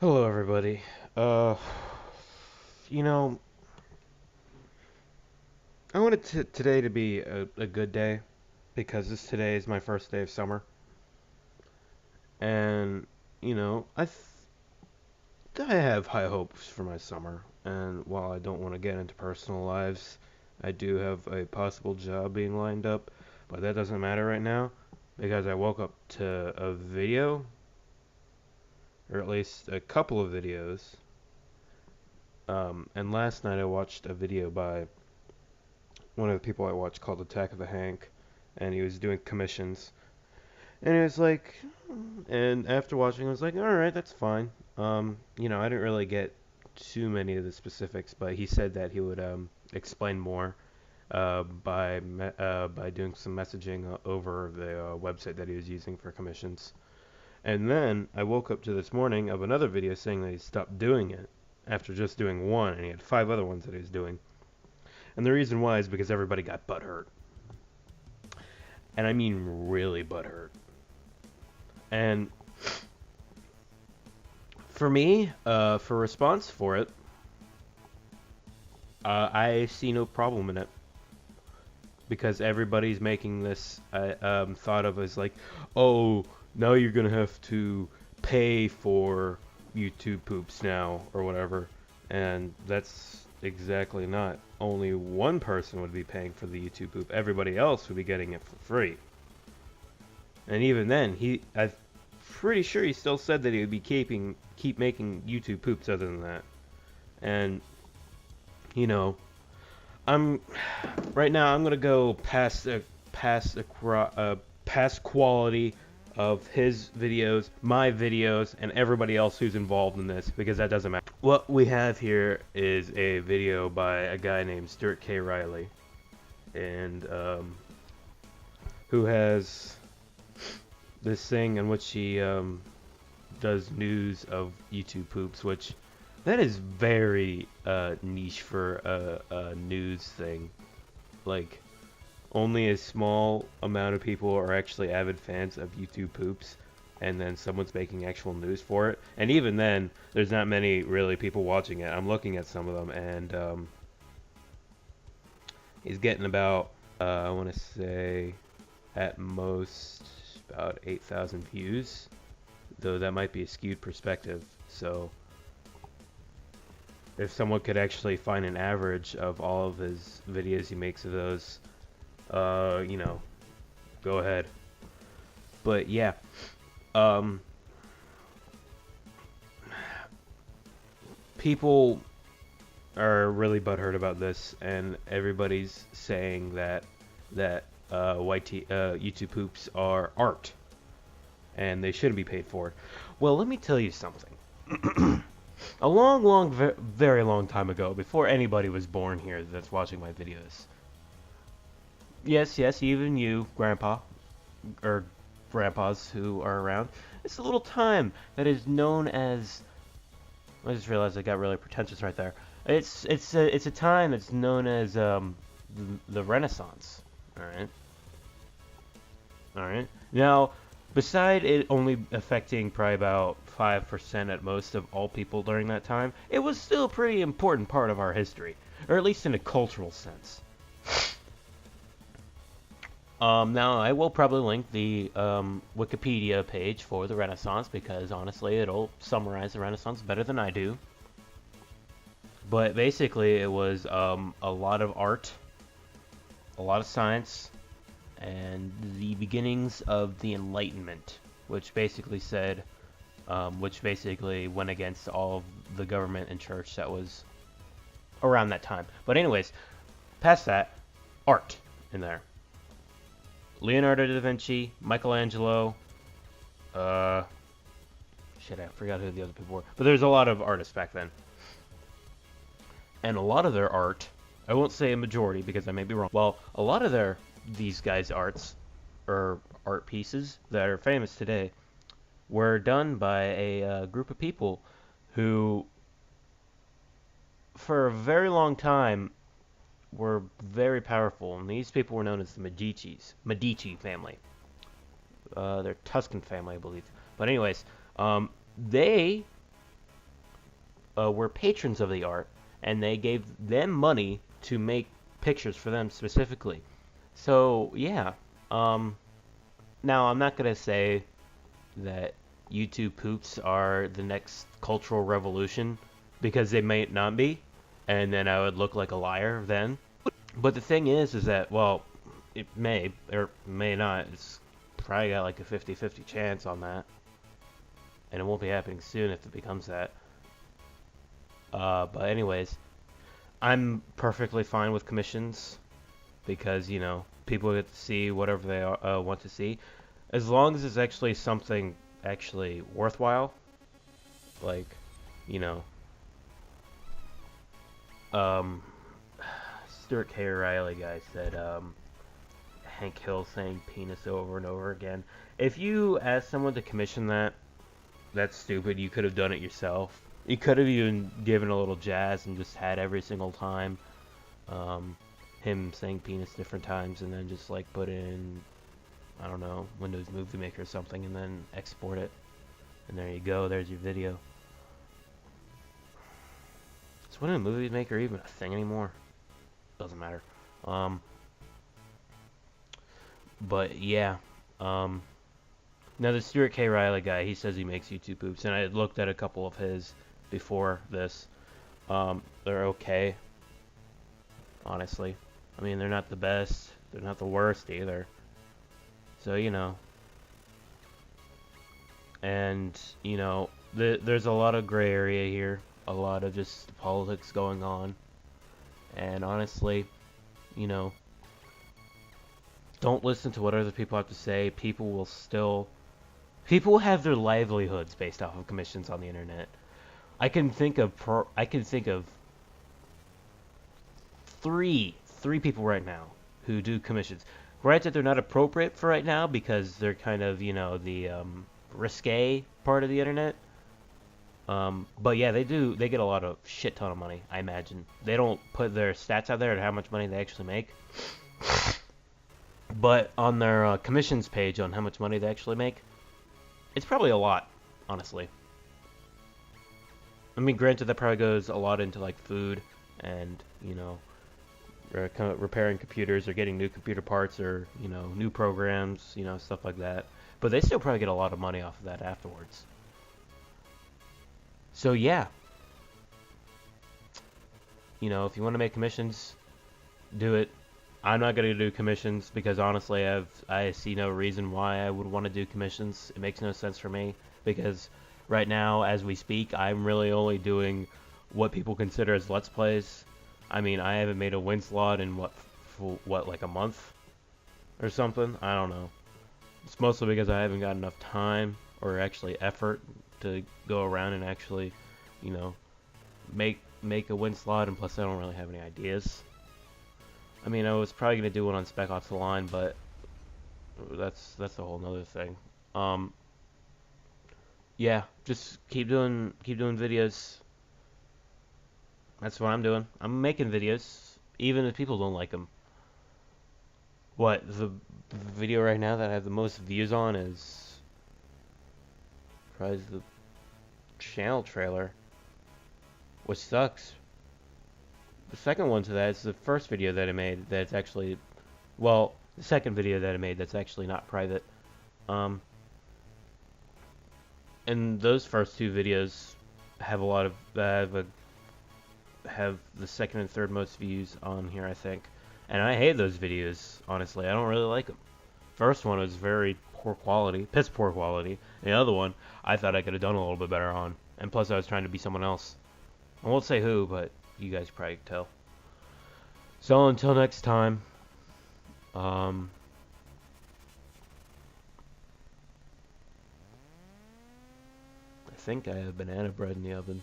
Hello, everybody. Uh, you know, I wanted today to be a good day because today is my first day of summer, and I have high hopes for my summer. And while I don't want to get into personal lives, I do have a possible job being lined up, but that doesn't matter right now because I woke up to a video, or at least a couple of videos. And last night I watched a video by one of the people I watched called Attack of the Hank, and he was doing commissions. And he was like, and after watching, I was like, all right, that's fine. I didn't really get too many of the specifics, but he said that he would explain more by doing some messaging over the website that he was using for commissions. And then I woke up to this morning of another video saying that he stopped doing it after just doing one, and he had 5 other ones that he was doing. And the reason why is because everybody got butthurt. And I mean really butthurt. And for me, for response for it, I see no problem in it because everybody's making this thought of as like, oh, now you're gonna have to pay for YouTube poops now or whatever, and that's exactly not. Only one person would be paying for the YouTube poop. Everybody else would be getting it for free. And even then, I'm pretty sure he still said that he would be keep making YouTube poops other than that. And you know, I'm right now. I'm gonna go past quality of his videos, my videos, and everybody else who's involved in this because that doesn't matter. What we have here is a video by a guy named Stuart K. Riley, and who has this thing in which he does news of YouTube poops, which that is very niche for a news thing. Like, only a small amount of people are actually avid fans of YouTube poops, and then someone's making actual news for it. And even then, there's not many really people watching it. I'm looking at some of them, and he's getting about, I want to say, at most about 8,000 views, though that might be a skewed perspective. So if someone could actually find an average of all of his videos he makes of those, go ahead. But yeah, um, people are really butthurt about this, and everybody's saying that YouTube poops are art, and they shouldn't be paid for it. Well, let me tell you something. A long, very long time ago, before anybody was born here that's watching my videos. Yes, even you, Grandpa, or grandpas who are around. It's a little time that is known as. I just realized I got really pretentious right there. It's a time that's known as the Renaissance. All right. Now, beside it only affecting probably about 5% at most of all people during that time, it was still a pretty important part of our history, or at least in a cultural sense. Now, I will probably link the Wikipedia page for the Renaissance because honestly, it'll summarize the Renaissance better than I do. But basically, it was a lot of art, a lot of science, and the beginnings of the Enlightenment, which basically went against all of the government and church that was around that time. But anyways, past that, art in there. Leonardo da Vinci, Michelangelo, shit, I forgot who the other people were. But there's a lot of artists back then. And a lot of their art, I won't say a majority because I may be wrong. Well, a lot of these guys' arts, or art pieces that are famous today, were done by a group of people who, for a very long time, were very powerful, and these people were known as the Medici family. They're Tuscan family, I believe. But anyways, they were patrons of the art, and they gave them money to make pictures for them specifically. So yeah, um, now I'm not gonna say that YouTube poops are the next cultural revolution because they might not be, and then I would look like a liar then. But the thing is that, well, it may or may not. It's probably got like a 50-50 chance on that, and it won't be happening soon if it becomes that. But anyways, I'm perfectly fine with commissions because, you know, people get to see whatever they want to see, as long as it's actually something actually worthwhile. Like, you know, um, Stuart K. Riley guy said, Hank Hill saying penis over and over again. If you ask someone to commission that, that's stupid. You could have done it yourself. You could have even given a little jazz and just had every single time him saying penis different times, and then just like put in, I don't know, Windows Movie Maker or something, and then export it. And there you go. There's your video. Is Windows Movie Maker even a thing anymore? Doesn't matter. But yeah. Now the Stuart K. Riley guy, he says he makes YouTube poops, and I looked at a couple of his before this. They're okay, honestly. I mean, they're not the best. They're not the worst either. So, you know. And, you know, there's a lot of gray area here. A lot of just politics going on. And honestly, you know, don't listen to what other people have to say. People will have their livelihoods based off of commissions on the internet. I can think of three people right now who do commissions. Granted, they're not appropriate for right now because they're kind of, you know, the risque part of the internet. But yeah, they get a lot of shit ton of money, I imagine. They don't put their stats out there and how much money they actually make. But on their commissions page on how much money they actually make, it's probably a lot, honestly. I mean, granted, that probably goes a lot into like food and, you know, repairing computers or getting new computer parts or, you know, new programs, you know, stuff like that. But they still probably get a lot of money off of that afterwards. So yeah, you know, if you want to make commissions, do it. I'm not going to do commissions because honestly, I see no reason why I would want to do commissions. It makes no sense for me because right now, as we speak, I'm really only doing what people consider as Let's Plays. I mean, I haven't made a Winslot in what like a month or something. I don't know. It's mostly because I haven't got enough time or actually effort to go around and actually, you know, make a Winslot, and plus I don't really have any ideas. I mean, I was probably gonna do one on Spec Ops: The Line, but that's a whole nother thing. Yeah, just keep doing videos. That's what I'm doing. I'm making videos, even if people don't like them. What, the video right now that I have the most views on is probably the channel trailer, which sucks. The second one to that is the first video that I made that's actually, well, the second video that I made that's actually not private. And those first two videos have a lot of, have the second and third most views on here, I think. And I hate those videos, honestly. I don't really like them. First one was very poor quality, piss poor quality. And the other one, I thought I could have done a little bit better on. And plus I was trying to be someone else. I won't say who, but you guys probably can tell. So until next time, I think I have banana bread in the oven.